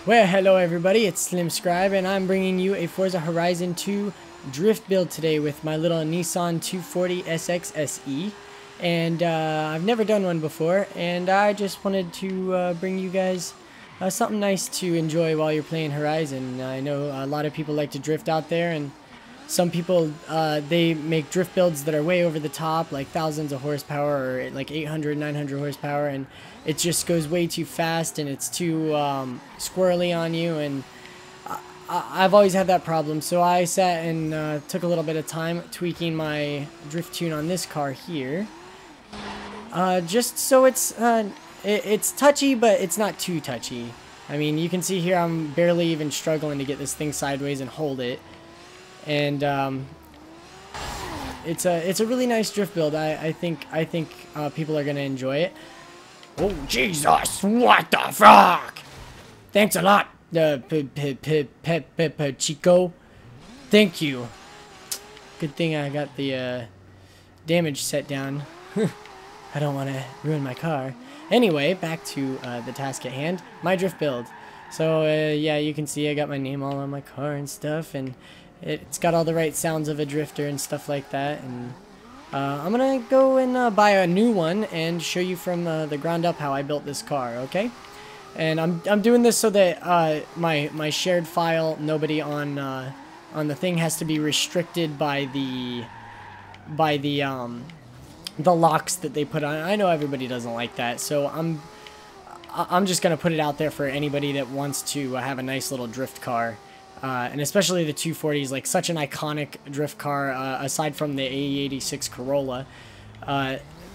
Well, hello everybody, it's Slim Scribe, and I'm bringing you a Forza Horizon 2 drift build today with my little Nissan 240SX SE. And I've never done one before, and I just wanted to bring you guys something nice to enjoy while you're playing Horizon. I know a lot of people like to drift out there, and some people, they make drift builds that are way over the top, like thousands of horsepower, or like 800, 900 horsepower, and it just goes way too fast, and it's too squirrely on you, and I've always had that problem. So I sat and took a little bit of time tweaking my drift tune on this car here, just so it's touchy, but it's not too touchy. I mean, you can see here I'm barely even struggling to get this thing sideways and hold it. And it's a really nice drift build. I think people are gonna enjoy it. Oh Jesus! What the fuck? Thanks a lot, Chico. Thank you. Good thing I got the damage set down. I don't want to ruin my car. Anyway, back to the task at hand. My drift build. So yeah, you can see I got my name all on my car and stuff, and it's got all the right sounds of a drifter and stuff like that. And I'm gonna go and buy a new one and show you from the ground up how I built this car, okay? And I'm doing this so that my shared file, nobody on the thing has to be restricted by the locks that they put on. I know everybody doesn't like that, so I'm just gonna put it out there for anybody that wants to have a nice little drift car. And especially the 240 is like such an iconic drift car, aside from the AE86 Corolla.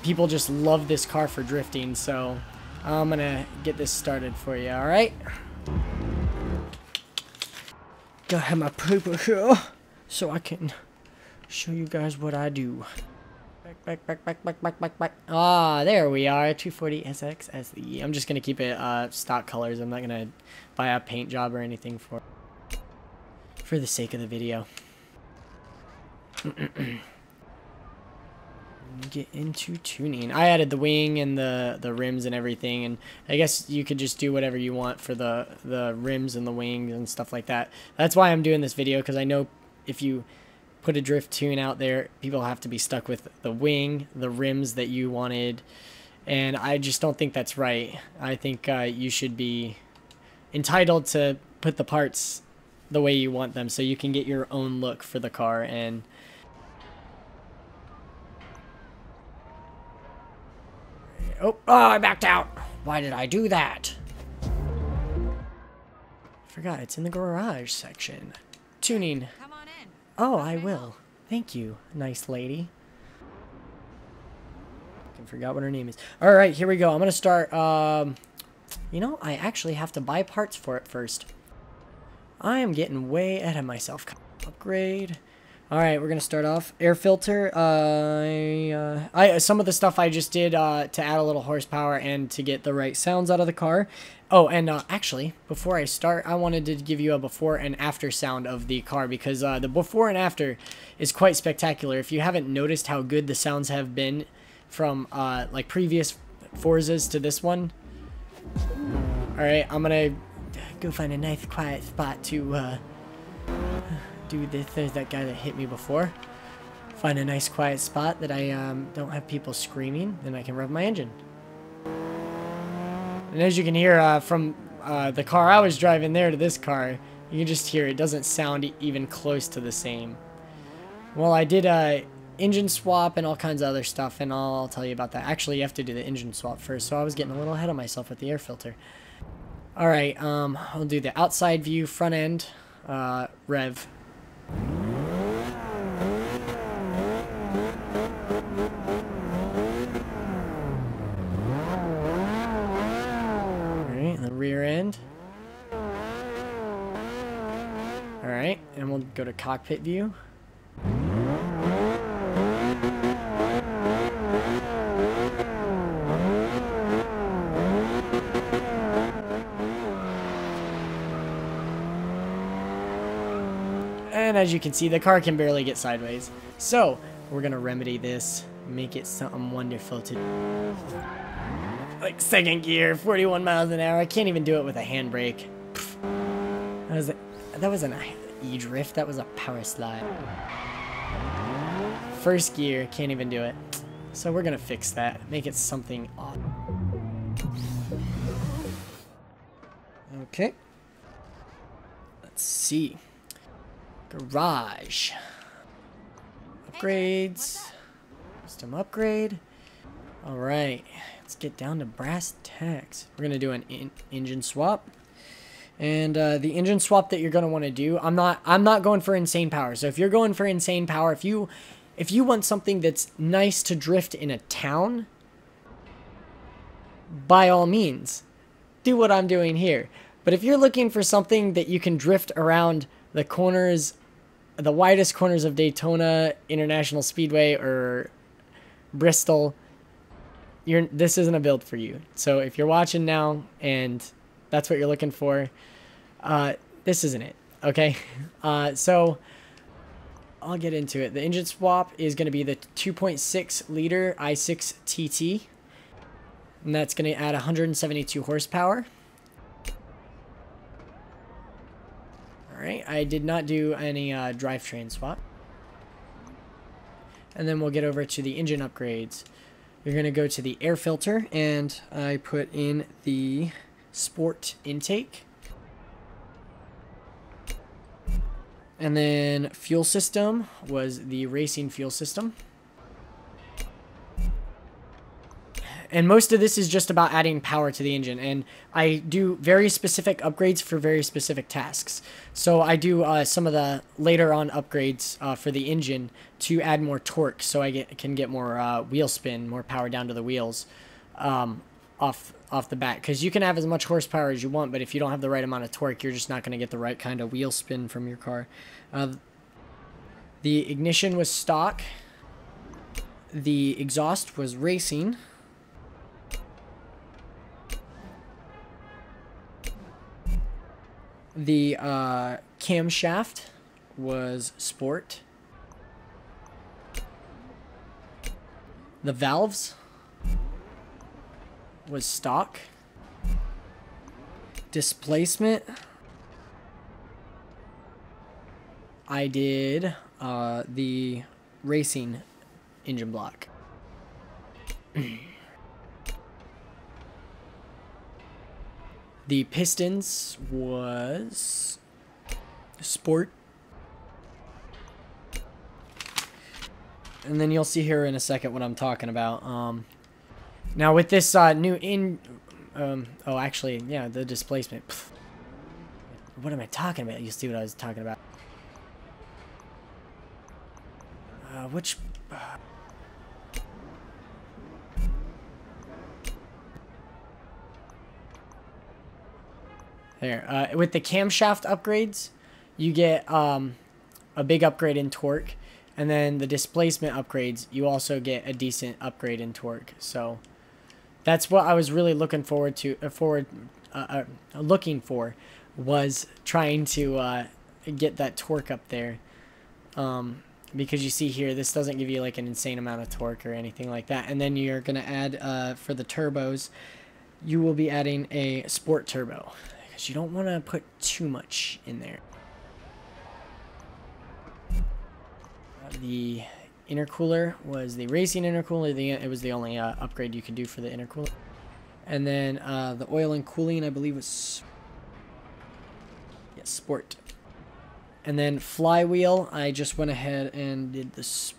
People just love this car for drifting, so I'm gonna get this started for you, alright? Gotta have my paper here so I can show you guys what I do. Back. Ah, there we are, 240SX SE. I'm just gonna keep it stock colors. I'm not gonna buy a paint job or anything for the sake of the video. Get into tuning. I added the wing and the rims and everything, and I guess you could just do whatever you want for the rims and the wings and stuff like that. That's why I'm doing this video, because I know if you put a drift tune out there, people have to be stuck with the wing, the rims that you wanted, and I just don't think that's right. I think you should be entitled to put the parts the way you want them, so you can get your own look for the car. And oh, I backed out. Why did I do that? Forgot it's in the garage section. Tuning. Come on in. Oh, I will. Thank you, nice lady. I forgot what her name is. All right, here we go. I'm gonna start. You know, I actually have to buy parts for it first. I am getting way ahead of myself. Upgrade. Alright, we're going to start off. Air filter. Some of the stuff I just did to add a little horsepower and to get the right sounds out of the car. Oh, and actually, before I start, I wanted to give you a before and after sound of the car, because the before and after is quite spectacular. If you haven't noticed how good the sounds have been from like previous Forzas to this one. Alright, I'm going to go find a nice quiet spot to do this. There's that guy that hit me before. Find a nice quiet spot that I don't have people screaming, then I can rev my engine. And as you can hear from the car I was driving there to this car, you can just hear it doesn't sound even close to the same. Well, I did a engine swap and all kinds of other stuff, and I'll tell you about that. Actually, you have to do the engine swap first, so I was getting a little ahead of myself with the air filter. Alright, I'll do the outside view, front end, rev. Alright, the rear end. Alright, and we'll go to cockpit view. And as you can see, the car can barely get sideways. So, we're going to remedy this, make it something wonderful to do. Like second gear, 41 miles an hour. I can't even do it with a handbrake. That was an E-drift. That was a power slide. First gear, can't even do it. So we're gonna fix that. Make it something odd. Okay. Let's see. Garage. Upgrades. Custom upgrade. Alright. Let's get down to brass tacks. We're gonna do an engine swap. And the engine swap that you're gonna want to do, I'm not going for insane power. So if you're going for insane power, if you want something that's nice to drift in a town, by all means, do what I'm doing here. But if you're looking for something that you can drift around the corners, the widest corners of Daytona International Speedway or Bristol, this isn't a build for you. So if you're watching now and that's what you're looking for, this isn't it. Okay. So I'll get into it. The engine swap is going to be the 2.6 liter i6 TT, and that's going to add 172 horsepower. All right. I did not do any drivetrain swap. And then we'll get over to the engine upgrades. You're going to go to the air filter, and I put in the sport intake. And then fuel system was the racing fuel system. And most of this is just about adding power to the engine. And I do very specific upgrades for very specific tasks. So I do some of the later on upgrades for the engine to add more torque. So I can get more wheel spin, more power down to the wheels off the bat. Because you can have as much horsepower as you want, but if you don't have the right amount of torque, you're just not going to get the right kind of wheel spin from your car. The ignition was stock. The exhaust was racing. The camshaft was sport. The valves was stock. Displacement, I did the racing engine block. The pistons was sport. And then you'll see here in a second what I'm talking about. Now with this new oh, actually, yeah, the displacement. Pfft. What am I talking about? You'll see what I was talking about. Which... There. With the camshaft upgrades, you get a big upgrade in torque. And then the displacement upgrades, you also get a decent upgrade in torque. So that's what I was really looking forward to. Looking for was trying to get that torque up there. Because you see here, this doesn't give you like an insane amount of torque or anything like that. And then you're going to add, for the turbos, you will be adding a sport turbo. Because you don't want to put too much in there. The intercooler was the racing intercooler. It was the only upgrade you could do for the intercooler. And then the oil and cooling, I believe, was sport. And then flywheel, I just went ahead and did this.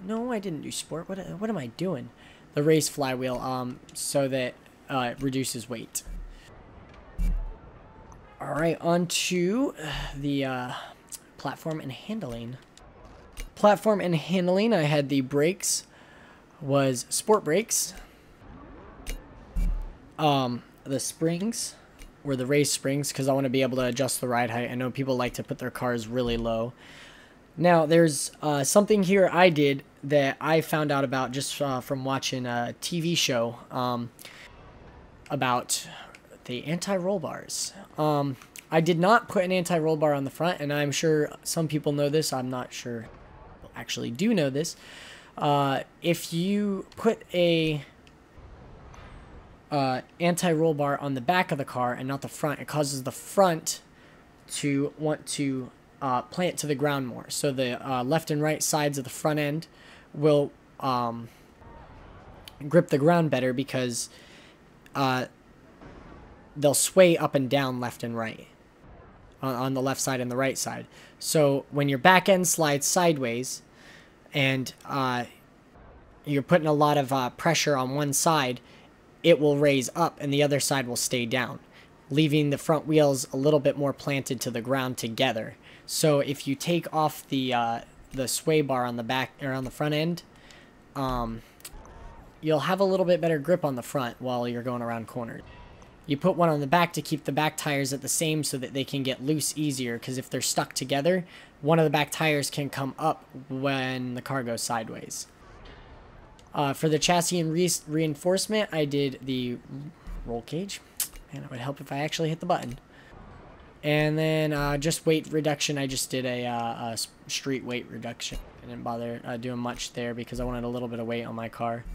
No, I didn't do sport. What am I doing? The race flywheel, so that it reduces weight. All right, on to the platform and handling. Platform and handling, I had the brakes was sport brakes. The springs were the race springs because I want to be able to adjust the ride height. I know people like to put their cars really low. Now, there's something here I did that I found out about just from watching a TV show about the anti-roll bars. I did not put an anti-roll bar on the front, and I'm sure some people know this. I'm not sure people actually do know this. If you put a anti-roll bar on the back of the car and not the front, it causes the front to want to plant to the ground more. So the left and right sides of the front end will grip the ground better because they'll sway up and down left and right on the left side and the right side. So when your back end slides sideways and you're putting a lot of pressure on one side, it will raise up and the other side will stay down, leaving the front wheels a little bit more planted to the ground together. So if you take off the sway bar on the back or on the front end, you'll have a little bit better grip on the front while you're going around corners. You put one on the back to keep the back tires at the same so that they can get loose easier, because if they're stuck together, one of the back tires can come up when the car goes sideways. For the chassis and reinforcement, I did the roll cage. Man, it would help if I actually hit the button. And then just weight reduction, I just did a street weight reduction. I didn't bother doing much there because I wanted a little bit of weight on my car.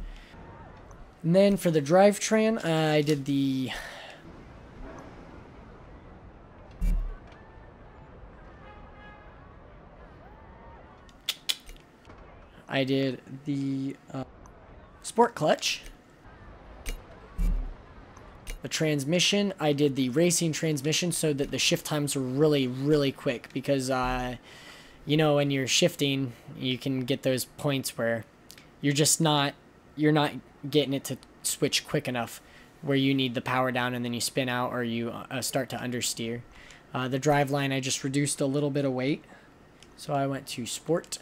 And then for the drivetrain, I did the... sport clutch. The transmission, I did the racing transmission so that the shift times are really, really quick because, you know, when you're shifting, you can get those points where you're not getting it to switch quick enough where you need the power down and then you spin out or you start to understeer. The driveline, I just reduced a little bit of weight. So I went to sport.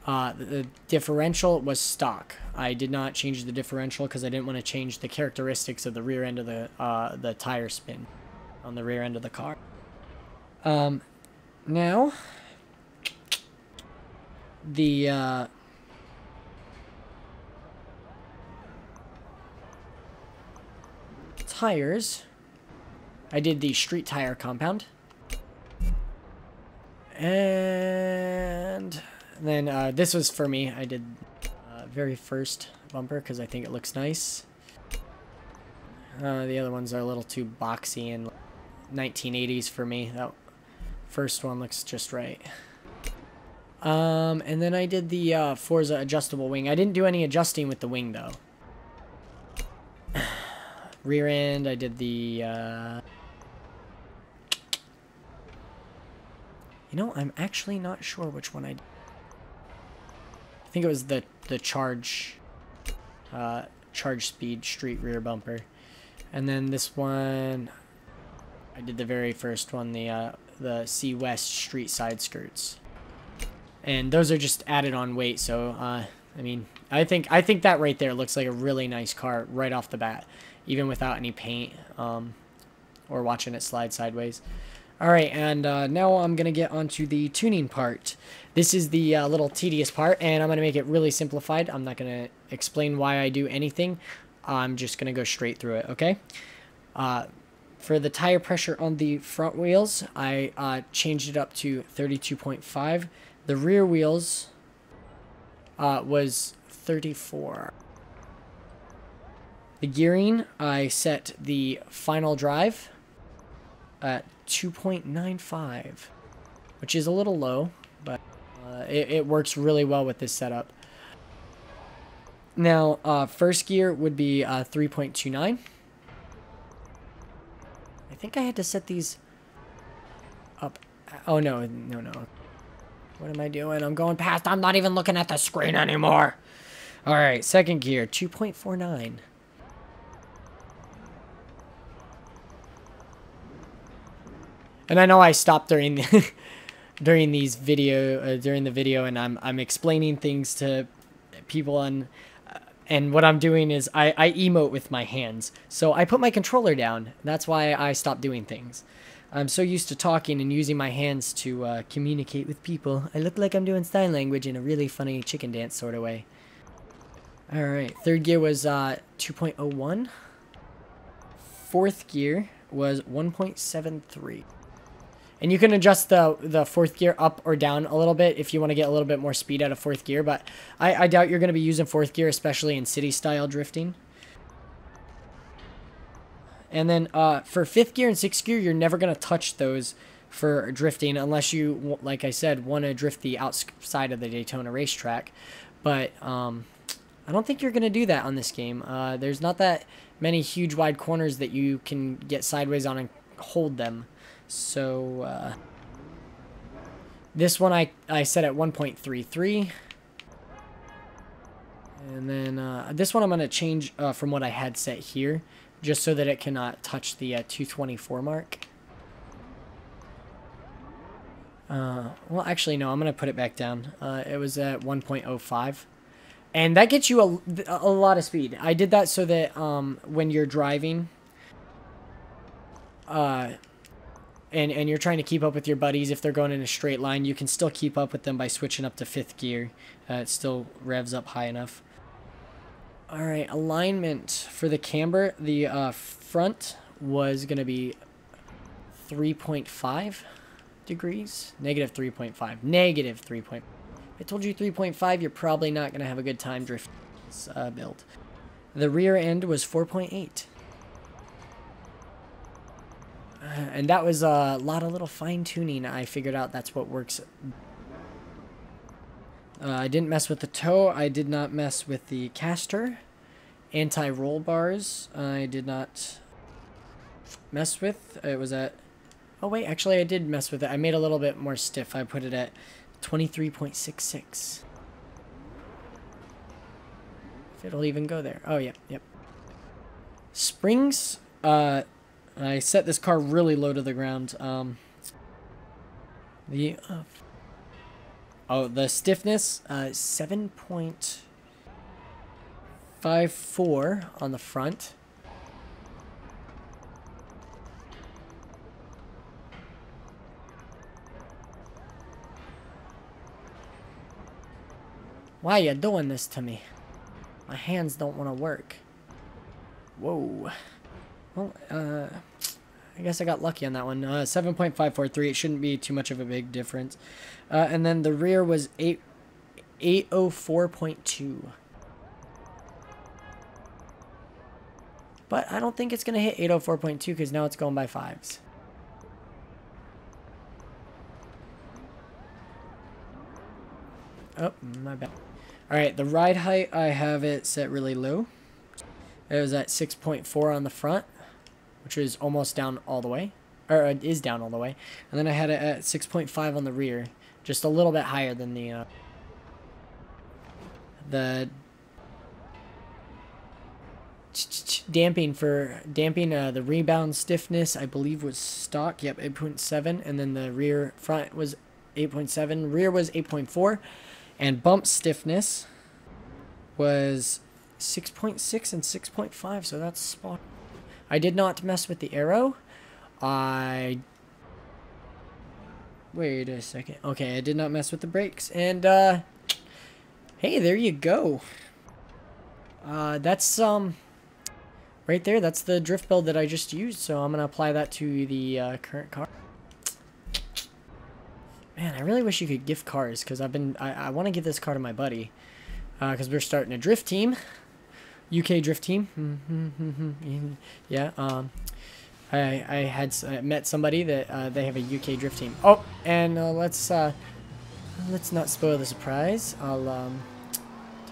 The differential was stock. I did not change the differential because I didn't want to change the characteristics of the rear end of the tire spin on the rear end of the car. Now, the tires, I did the street tire compound. And then this was for me. I did very first bumper because I think it looks nice. The other ones are a little too boxy and 1980s for me. That first one looks just right. And then I did the Forza adjustable wing. I didn't do any adjusting with the wing though. Rear end, I did the... You know, I'm actually not sure which one I did. I think it was the charge speed street rear bumper. And then this one, I did the very first one, the C West street side skirts. And those are just added on weight, so I mean, I think that right there looks like a really nice car right off the bat, even without any paint or watching it slide sideways. Alright, and now I'm going to get onto the tuning part. This is the little tedious part, and I'm going to make it really simplified. I'm not going to explain why I do anything. I'm just going to go straight through it, okay? For the tire pressure on the front wheels, I changed it up to 32.5. The rear wheels was 34. The gearing, I set the final drive at 2.95, which is a little low, but it works really well with this setup. Now, first gear would be 3.29. I think I had to set these up. Oh, no. What am I doing? I'm going past. I'm not even looking at the screen anymore. All right, second gear, 2.49. And I know I stopped during the during the video, and I'm explaining things to people, and what I'm doing is I emote with my hands. So I put my controller down. That's why I stopped doing things. I'm so used to talking and using my hands to communicate with people. I look like I'm doing sign language in a really funny chicken dance sort of way. All right, third gear was 2.01. Fourth gear was 1.73. And you can adjust the fourth gear up or down a little bit if you want to get a little bit more speed out of fourth gear, but I doubt you're going to be using fourth gear, especially in city-style drifting. And then for 5th gear and 6th gear, you're never going to touch those for drifting unless you, like I said, want to drift the outside of the Daytona racetrack. But I don't think you're going to do that on this game. There's not that many huge wide corners that you can get sideways on and hold them. So this one I set at 1.33. And then this one I'm going to change from what I had set here, just so that it cannot touch the 224 mark. Well, actually, no, I'm going to put it back down. It was at 1.05. And that gets you a lot of speed. I did that so that when you're driving and you're trying to keep up with your buddies, if they're going in a straight line, you can still keep up with them by switching up to 5th gear. It still revs up high enough. All right, alignment for the camber. The front was going to be 3.5 degrees. Negative 3.5. Negative 3.5. I told you 3.5, you're probably not going to have a good time drifting this build. The rear end was 4.8. And that was a lot of little fine-tuning. I figured out that's what works. I didn't mess with the toe. I did not mess with the caster. Anti-roll bars, I did not mess with. It was at... Oh, wait, actually, I did mess with it. I made it a little bit more stiff. I put it at 23.66. If it'll even go there. Oh, yeah, yep. Springs, I set this car really low to the ground. The stiffness, 7.54 on the front. Why are you doing this to me? My hands don't want to work. Whoa. Well, I guess I got lucky on that one. 7.543. It shouldn't be too much of a big difference. And then the rear was 804.2. But I don't think it's going to hit 804.2 because now it's going by 5s. Oh, my bad. Alright, the ride height, I have it set really low. It was at 6.4 on the front, which is almost down all the way. Or it is down all the way. And then I had it at 6.5 on the rear. Just a little bit higher than the damping the rebound stiffness, I believe, was stock. Yep, 8.7. And then the rear front was 8.7. Rear was 8.4. And bump stiffness was 6.6 and 6.5, so that's spot. I did not mess with the arrow. Wait a second. Okay, I did not mess with the brakes. And, hey, there you go. That's, right there, that's the drift build that I just used, so I'm going to apply that to the current car. Man, I really wish you could gift cars, because I want to give this car to my buddy, because we're starting a drift team, UK drift team. Yeah, I met somebody that they have a UK drift team. Oh, and let's not spoil the surprise. I'll turn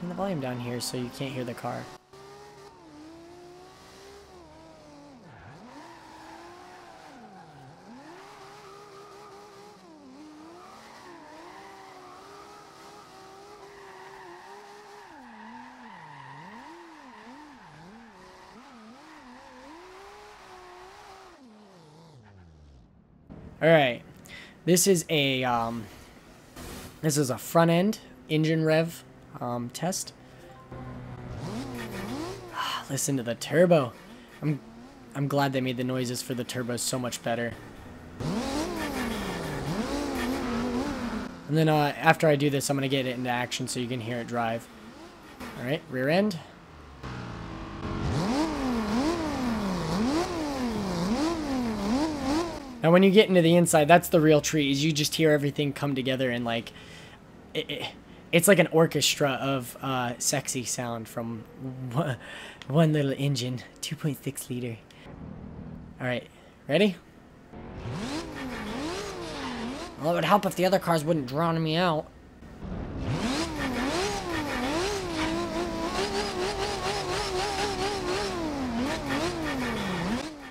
the volume down here so you can't hear the car. Alright, this is a front end engine rev test. Listen to the turbo. I'm glad they made the noises for the turbos so much better. And then after I do this, I'm gonna get it into action so you can hear it drive. Alright, rear end. Now, when you get into the inside, that's the real treat. Is you just hear everything come together and like, it's like an orchestra of sexy sound from one little engine, 2.6 liter. Alright, ready? Well, it would help if the other cars wouldn't drown me out.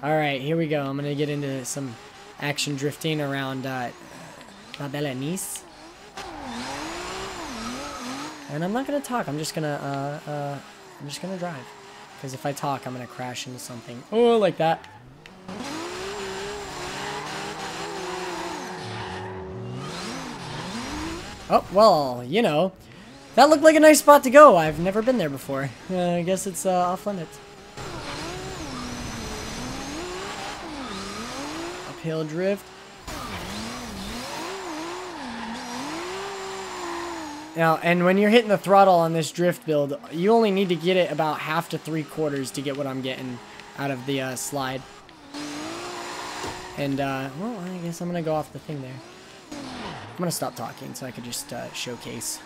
Alright, here we go. I'm gonna get into some action drifting around La Belle Nice. And I'm not gonna talk, I'm just gonna drive. Because if I talk, I'm gonna crash into something. Oh, like that. Oh, well, you know, that looked like a nice spot to go. I've never been there before. I guess it's off limits. Uphill drift. Now, and when you're hitting the throttle on this drift build, you only need to get it about half to 3/4 to get what I'm getting out of the slide. And, well, I guess I'm going to go off the thing there. I'm going to stop talking so I could just showcase.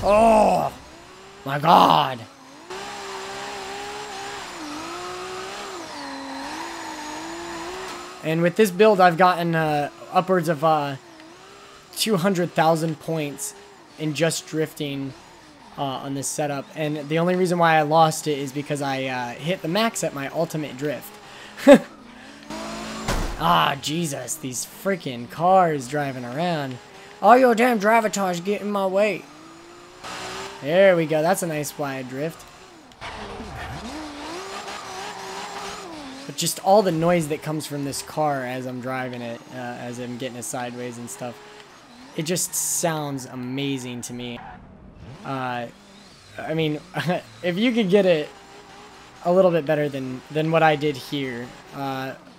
Oh, my God. And with this build, I've gotten upwards of 200,000 points in just drifting on this setup. And the only reason why I lost it is because I hit the max at my ultimate drift. Ah, Jesus, these freaking cars driving around. All your damn drivatars get in my way. There we go. That's a nice wide drift. But just all the noise that comes from this car as I'm driving it, as I'm getting it sideways and stuff, it just sounds amazing to me. I mean, if you could get it a little bit better than what I did here,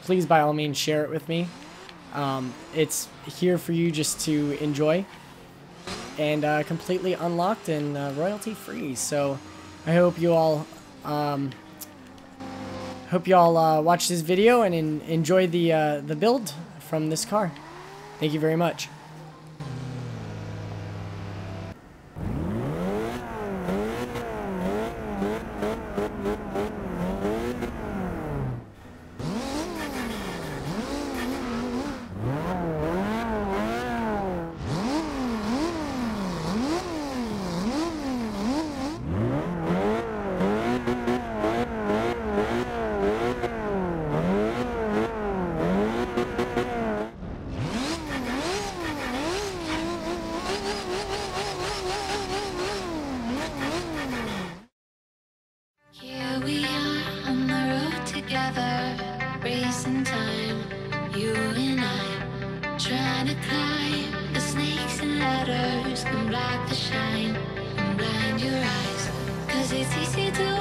please by all means share it with me. It's here for you just to enjoy, and completely unlocked and royalty free. So I hope you all watch this video and enjoy the build from this car. Thank you very much. Racing time, you and I, trying to climb the snakes and ladders and block the shine and blind your eyes, 'cause it's easy to